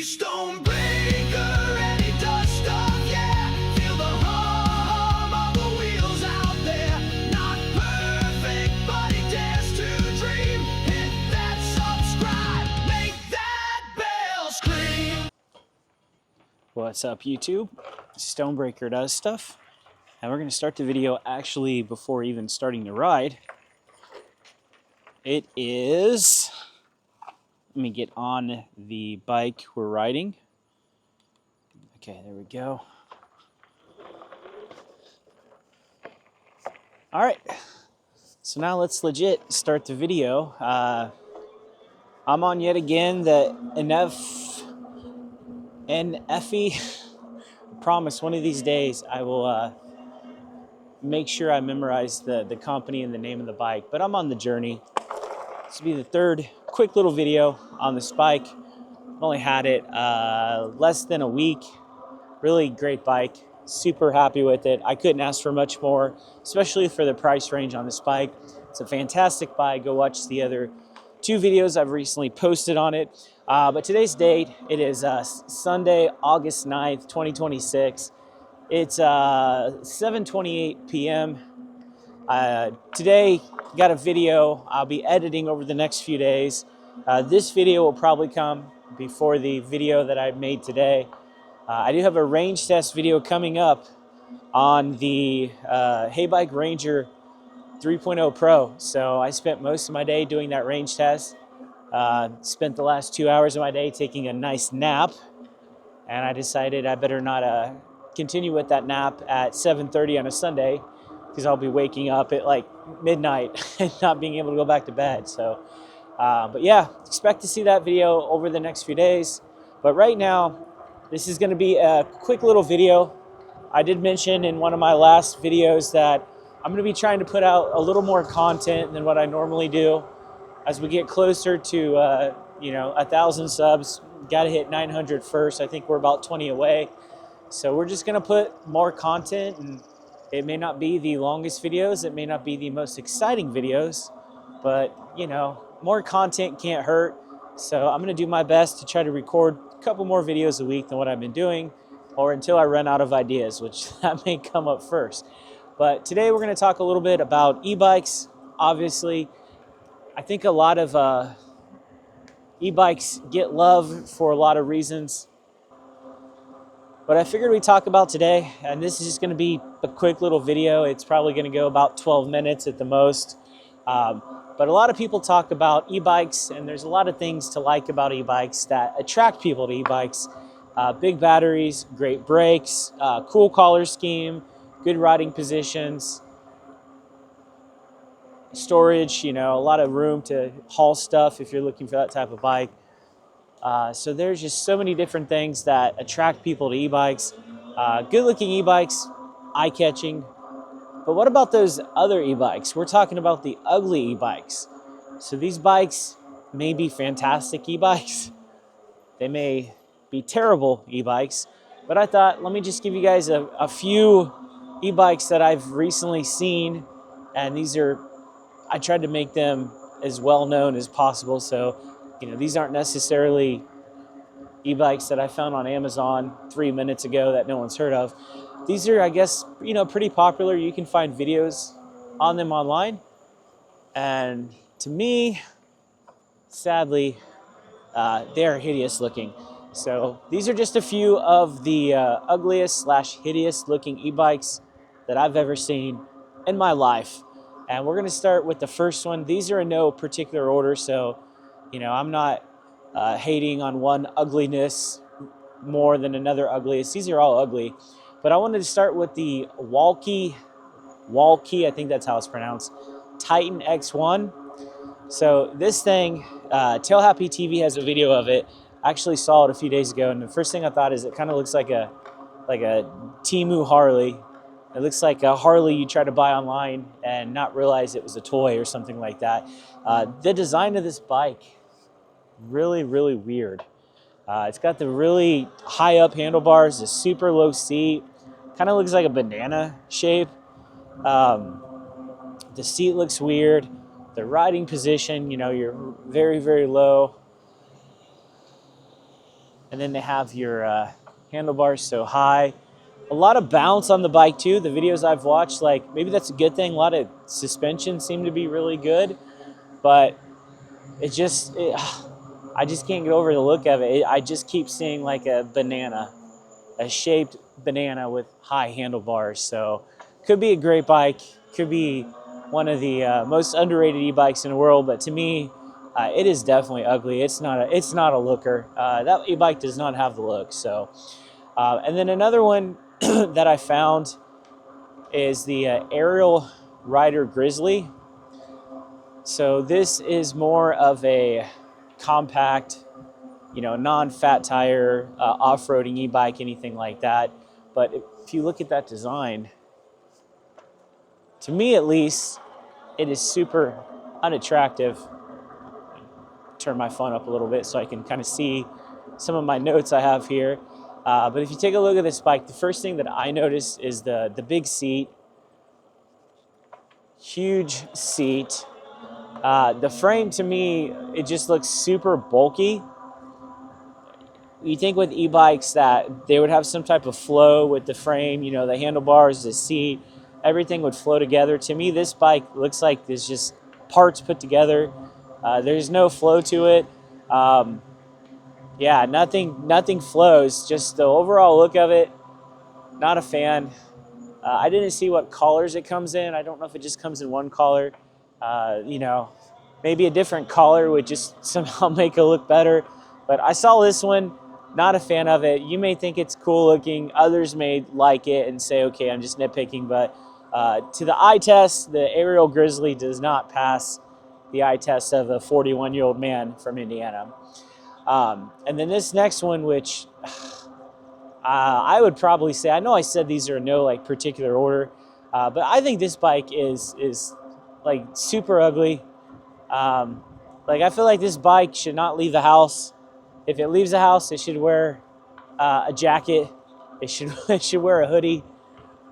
He's Stonebraker and he does stuff, yeah. Feel the hum of the wheels out there. Not perfect, but he dares to dream. Hit that subscribe, make that bell scream. What's up, YouTube? Stonebraker does stuff, and we're going to start the video actually before even starting to ride. It is, let me get on the bike we're riding. Okay, there we go. All right, so now let's legit start the video. I'm on yet again the NFE. I promise one of these days I will make sure I memorize the company and the name of the bike, but I'm on the journey. This will be the third quick little video on this bike. I've only had it less than a week. Really great bike, super happy with it. I couldn't ask for much more, especially for the price range on this bike. It's a fantastic bike. Go watch the other two videos I've recently posted on it. But today's date, it is Sunday, August 9th, 2026. It's 7:28 p.m. Today, got a video I'll be editing over the next few days. This video will probably come before the video that I made today. I do have a range test video coming up on the Haybike Ranger 3.0 Pro. So I spent most of my day doing that range test. Spent the last 2 hours of my day taking a nice nap, and I decided I better not continue with that nap at 7:30 on a Sunday, because I'll be waking up at like midnight and not being able to go back to bed. So, but yeah, expect to see that video over the next few days. But right now, this is going to be a quick little video. I did mention in one of my last videos that I'm going to be trying to put out a little more content than what I normally do. As we get closer to 1,000 subs, got to hit 900 first. I think we're about 20 away. So we're just going to put more content, and it may not be the longest videos, it may not be the most exciting videos, but more content can't hurt. So I'm going to do my best to try to record a couple more videos a week than what I've been doing, or until I run out of ideas, which that may come up first. But today we're going to talk a little bit about e-bikes. Obviously, I think a lot of e-bikes get love for a lot of reasons. But I figured we'd talk about today, and this is just going to be a quick little video. It's probably going to go about 12 minutes at the most. But a lot of people talk about e-bikes, and there's a lot of things to like about e-bikes that attract people to e-bikes. Big batteries, great brakes, cool color scheme, good riding positions, storage, a lot of room to haul stuff if you're looking for that type of bike. So there's just so many different things that attract people to e-bikes. Good looking e-bikes, eye-catching. But what about those other e-bikes? We're talking about the ugly e-bikes. So these bikes may be fantastic e-bikes. They may be terrible e-bikes. But I thought, let me just give you guys a few e-bikes that I've recently seen. And I tried to make them as well known as possible. So, these aren't necessarily e-bikes that I found on Amazon 3 minutes ago that no one's heard of. These are, I guess, pretty popular. You can find videos on them online. And to me, sadly, they are hideous looking. So these are just a few of the ugliest / hideous looking e-bikes that I've ever seen in my life. And we're going to start with the first one. These are in no particular order, so I'm not hating on one ugliness more than another ugliest. These are all ugly. But I wanted to start with the Walke, I think that's how it's pronounced, Titan X1. So this thing, Tail Happy TV has a video of it. I actually saw it a few days ago, and the first thing I thought is it kind of looks like a Temu Harley. It looks like a Harley you try to buy online and not realize it was a toy or something like that. The design of this bike, really, really weird. It's got the really high up handlebars, a super low seat, kind of looks like a banana shape. The seat looks weird. The riding position, you're very, very low. And then they have your handlebars so high. A lot of bounce on the bike too. The videos I've watched, like maybe that's a good thing. A lot of suspension seem to be really good, but I just can't get over the look of it. I just keep seeing like a shaped banana with high handlebars. So could be a great bike. Could be one of the most underrated e-bikes in the world. But to me, it is definitely ugly. It's not a looker. That e-bike does not have the look. So, and then another one that I found is the Aerial Rider Grizzly. So this is more of a compact, non-fat tire, off-roading e-bike, anything like that. But if you look at that design, to me at least, it is super unattractive. Turn my phone up a little bit so I can kind of see some of my notes I have here. But if you take a look at this bike, the first thing that I notice is the big seat, huge seat. The frame, to me, it just looks super bulky. You think with e-bikes that they would have some type of flow with the frame, the handlebars, the seat, everything would flow together. To me, this bike looks like there's just parts put together. There's no flow to it. Yeah, nothing flows. Just the overall look of it, not a fan. I didn't see what collars it comes in. I don't know if it just comes in one collar. Maybe a different collar would just somehow make it look better. But I saw this one, not a fan of it. You may think it's cool looking. Others may like it and say, okay, I'm just nitpicking. But to the eye test, the Aerial Grizzly does not pass the eye test of a 41-year-old man from Indiana. And then this next one, which I would probably say, I know I said these are in no like particular order, but I think this bike is like super ugly. I feel like this bike should not leave the house. If it leaves the house, it should wear a jacket. It should wear a hoodie.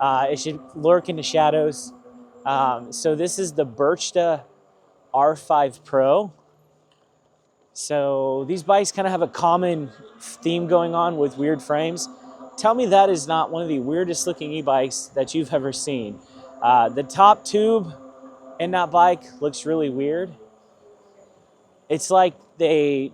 It should lurk in the shadows. So this is the Burchda R5 Pro. So these bikes kind of have a common theme going on with weird frames. Tell me that is not one of the weirdest looking e-bikes that you've ever seen. The top tube in that bike looks really weird. It's like they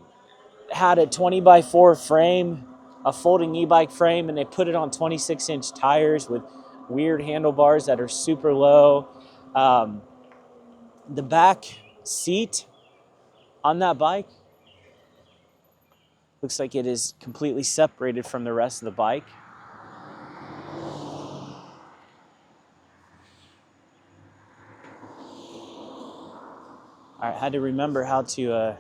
had a 20x4 frame, a folding e-bike frame, and they put it on 26-inch tires with weird handlebars that are super low. The back seat on that bike looks like it is completely separated from the rest of the bike. I had to remember how to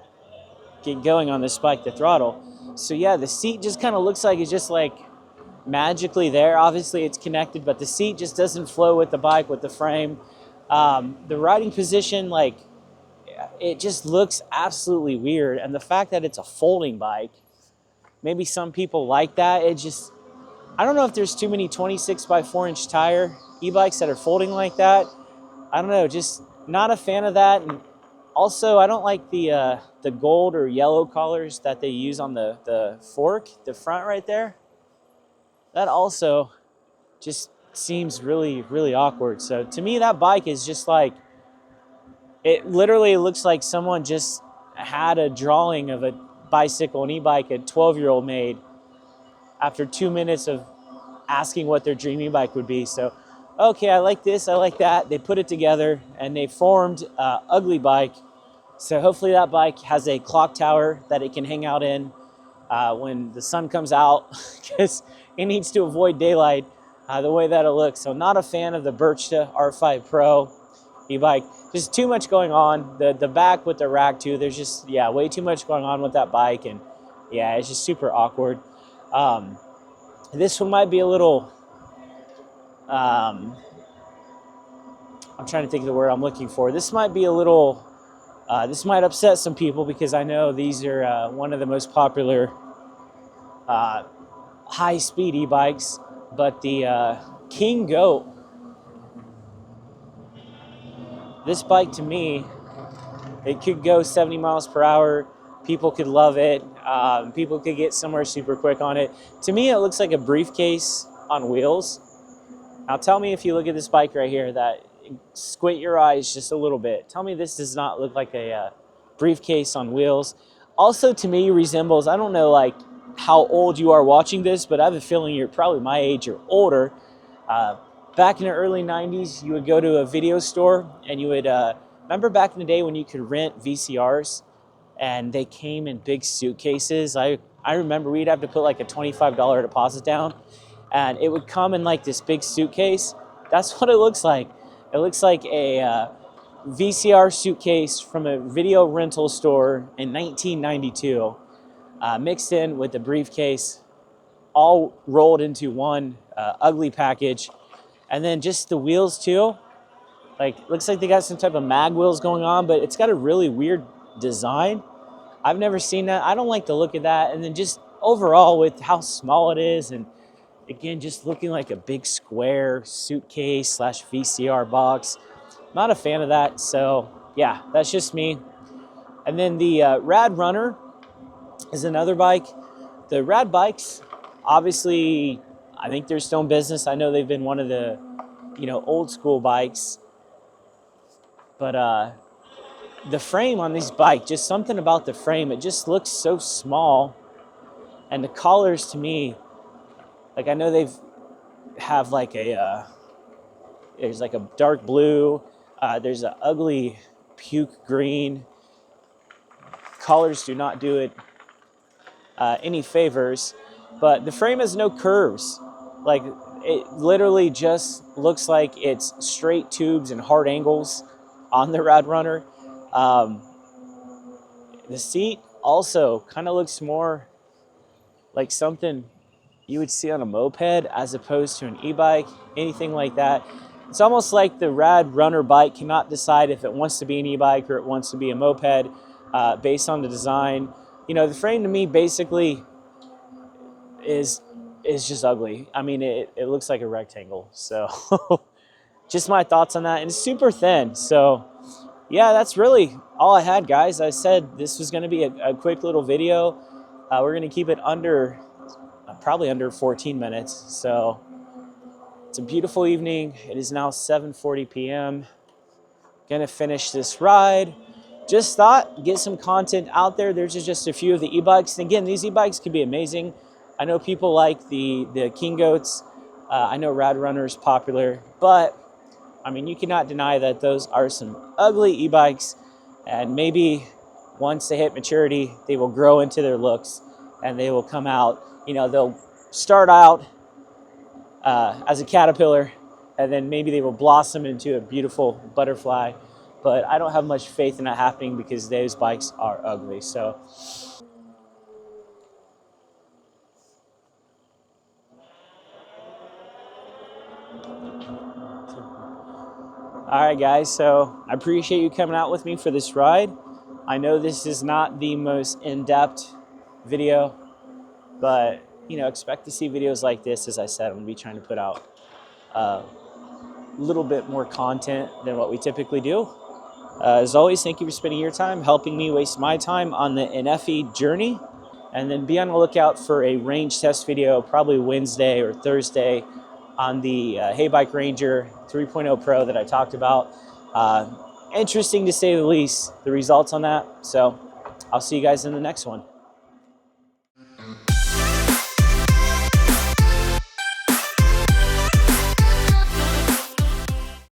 get going on this bike, the throttle. So yeah, the seat just kind of looks like it's just like magically there. Obviously it's connected, but the seat just doesn't flow with the bike, with the frame. The riding position, like, it just looks absolutely weird. And the fact that it's a folding bike, maybe some people like that. I don't know if there's too many 26x4-inch tire e-bikes that are folding like that. I don't know, just not a fan of that. And also, I don't like the gold or yellow collars that they use on the fork, the front right there. That also just seems really, really awkward. So to me, that bike is just like, it literally looks like someone just had a drawing of a bicycle, an e-bike, a 12-year-old made after 2 minutes of asking what their dream e-bike would be. So, okay, I like this, I like that. They put it together and they formed an ugly bike. So hopefully that bike has a clock tower that it can hang out in when the sun comes out, because it needs to avoid daylight the way that it looks. So not a fan of the Burchda R5 Pro e-bike. Just too much going on. The back with the rack too, there's just, yeah, way too much going on with that bike. And yeah, it's just super awkward. This one might be a little, I'm trying to think of the word I'm looking for. This might be a little, this might upset some people, because I know these are one of the most popular high-speed e-bikes. But the King Goat, this bike to me, it could go 70 miles per hour. People could love it. People could get somewhere super quick on it. To me, it looks like a briefcase on wheels. Now tell me if you look at this bike right here, that squint your eyes just a little bit. Tell me this does not look like a briefcase on wheels. Also, to me, resembles, I don't know like how old you are watching this, but I have a feeling you're probably my age or older. Back in the early 90s, you would go to a video store and you would, remember back in the day when you could rent VCRs and they came in big suitcases? I remember we'd have to put like a $25 deposit down and it would come in like this big suitcase. That's what it looks like. It looks like a VCR suitcase from a video rental store in 1992, mixed in with a briefcase, all rolled into one ugly package. And then just the wheels too. Like, looks like they got some type of mag wheels going on, but it's got a really weird design. I've never seen that. I don't like the look of that. And then just overall with how small it is, and again, just looking like a big square suitcase slash VCR box. Not a fan of that. So yeah, that's just me. And then the RadRunner is another bike. The Rad bikes, obviously, I think they're still in business. I know they've been one of the, old school bikes. But the frame on this bike, just something about the frame, it just looks so small. And the collars to me, like I know they've have like there's like a dark blue, there's an ugly puke green. Collars do not do it any favors, but the frame has no curves. Like it literally just looks like it's straight tubes and hard angles on the RadRunner. The seat also kind of looks more like something you would see on a moped as opposed to an e-bike, anything like that. It's almost like the RadRunner bike cannot decide if it wants to be an e-bike or it wants to be a moped based on the design. The frame to me basically is just ugly. I mean, it looks like a rectangle. So just my thoughts on that. And it's super thin. So yeah, that's really all I had, guys. I said this was going to be a quick little video. We're going to keep it probably under 14 minutes. So it's a beautiful evening. It is now 7:40 p.m. Gonna finish this ride. Just thought, get some content out there. There's just a few of the e-bikes. And again, these e-bikes could be amazing. I know people like the King Goats. I know RadRunner is popular, but I mean, you cannot deny that those are some ugly e-bikes, and maybe once they hit maturity, they will grow into their looks and they will come out, they'll start out as a caterpillar and then maybe they will blossom into a beautiful butterfly. But I don't have much faith in that happening because those bikes are ugly. So all right, guys, so I appreciate you coming out with me for this ride. I know this is not the most in-depth video, but expect to see videos like this. As I said, I'm gonna be trying to put out a little bit more content than what we typically do. As always, thank you for spending your time helping me waste my time on the NFE journey. And then be on the lookout for a range test video, probably Wednesday or Thursday, on the Hey Bike Ranger 3.0 Pro that I talked about. Interesting to say the least, the results on that. So I'll see you guys in the next one.